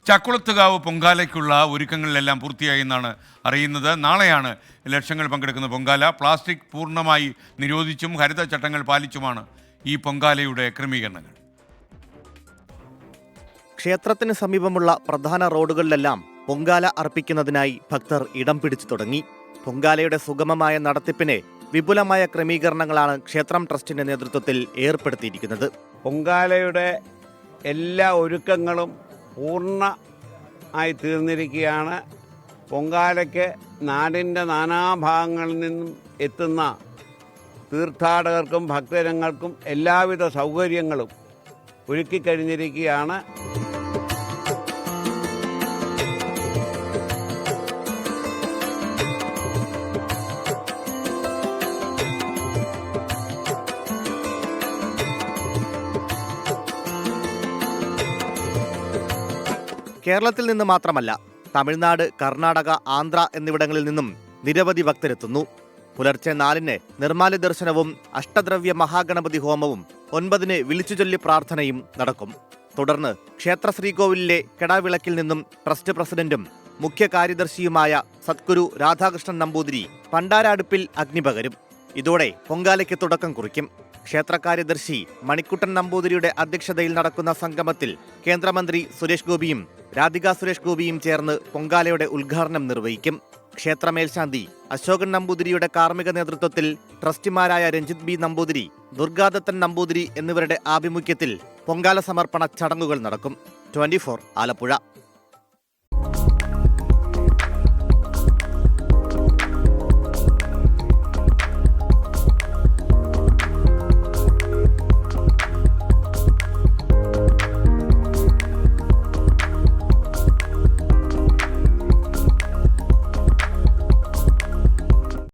ചക്കുളത്തുകാവ് പൊങ്കാലയ്ക്കുള്ള ഒരുക്കങ്ങളിലെല്ലാം പൂർത്തിയായി എന്നാണ് അറിയുന്നത്. നാളെയാണ് ലക്ഷങ്ങൾ പങ്കെടുക്കുന്ന പൊങ്കാല. പ്ലാസ്റ്റിക് പൂർണ്ണമായി നിരോധിച്ചും ഹരിത ചട്ടങ്ങൾ പാലിച്ചുമാണ് ഈ പൊങ്കാലയുടെ ക്രമീകരണങ്ങൾ. ക്ഷേത്രത്തിന് സമീപമുള്ള പ്രധാന റോഡുകളിലെല്ലാം പൊങ്കാല അർപ്പിക്കുന്നതിനായി ഭക്തർ ഇടം പിടിച്ചു തുടങ്ങി. പൊങ്കാലയുടെ സുഗമമായ നടത്തിപ്പിന് വിപുലമായ ക്രമീകരണങ്ങളാണ് ക്ഷേത്രം ട്രസ്റ്റിന്റെ നേതൃത്വത്തിൽ ഏർപ്പെടുത്തിയിരിക്കുന്നത്. പൊങ്കാലയുടെ എല്ലാ ഒരുക്കങ്ങളും പൂർണ്ണമായി തീർന്നിരിക്കുകയാണ്. പൊങ്കാലയ്ക്ക് നാടിൻ്റെ നാനാഭാഗങ്ങളിൽ നിന്നും എത്തുന്ന തീർത്ഥാടകർക്കും ഭക്തജനങ്ങൾക്കും എല്ലാവിധ സൗകര്യങ്ങളും ഒരുക്കിക്കഴിഞ്ഞിരിക്കുകയാണ്. കേരളത്തിൽ നിന്ന് മാത്രമല്ല, തമിഴ്നാട്, കർണാടക, ആന്ധ്ര എന്നിവിടങ്ങളിൽ നിന്നും നിരവധി ഭക്തരെത്തുന്നു. പുലർച്ചെ 4-ന് നിർമ്മാല്യ ദർശനവും അഷ്ടദ്രവ്യ മഹാഗണപതി ഹോമവും 9-ന് വിളിച്ചുചൊല്ലി പ്രാർത്ഥനയും നടക്കും. തുടർന്ന് ക്ഷേത്ര ശ്രീകോവിലിലെ കെടാവിളക്കിൽ നിന്നും ട്രസ്റ്റ് പ്രസിഡന്റും മുഖ്യ കാര്യദർശിയുമായ സദ്ഗുരു രാധാകൃഷ്ണൻ നമ്പൂതിരി പണ്ടാരടുപ്പിൽ അഗ്നി പകരും. ഇതോടെ പൊങ്കാലയ്ക്ക് തുടക്കം കുറിക്കും. ക്ഷേത്രകാര്യദർശി മണിക്കുട്ടൻ നമ്പൂതിരിയുടെ അധ്യക്ഷതയിൽ നടക്കുന്ന സംഗമത്തിൽ കേന്ദ്രമന്ത്രി സുരേഷ് ഗോപിയും രാധിക സുരേഷ് ഗോപിയും ചേർന്ന് പൊങ്കാലയുടെ ഉദ്ഘാടനം നിർവഹിക്കും. ക്ഷേത്രമേൽശാന്തി അശോകൻ നമ്പൂതിരിയുടെ കാർമ്മിക നേതൃത്വത്തിൽ ട്രസ്റ്റിമാരായ രഞ്ജിത് ബി നമ്പൂതിരി, ദുർഗാദത്തൻ നമ്പൂതിരി എന്നിവരുടെ ആഭിമുഖ്യത്തിൽ പൊങ്കാല സമർപ്പണ ചടങ്ങുകൾ നടക്കും. 24 ആലപ്പുഴ.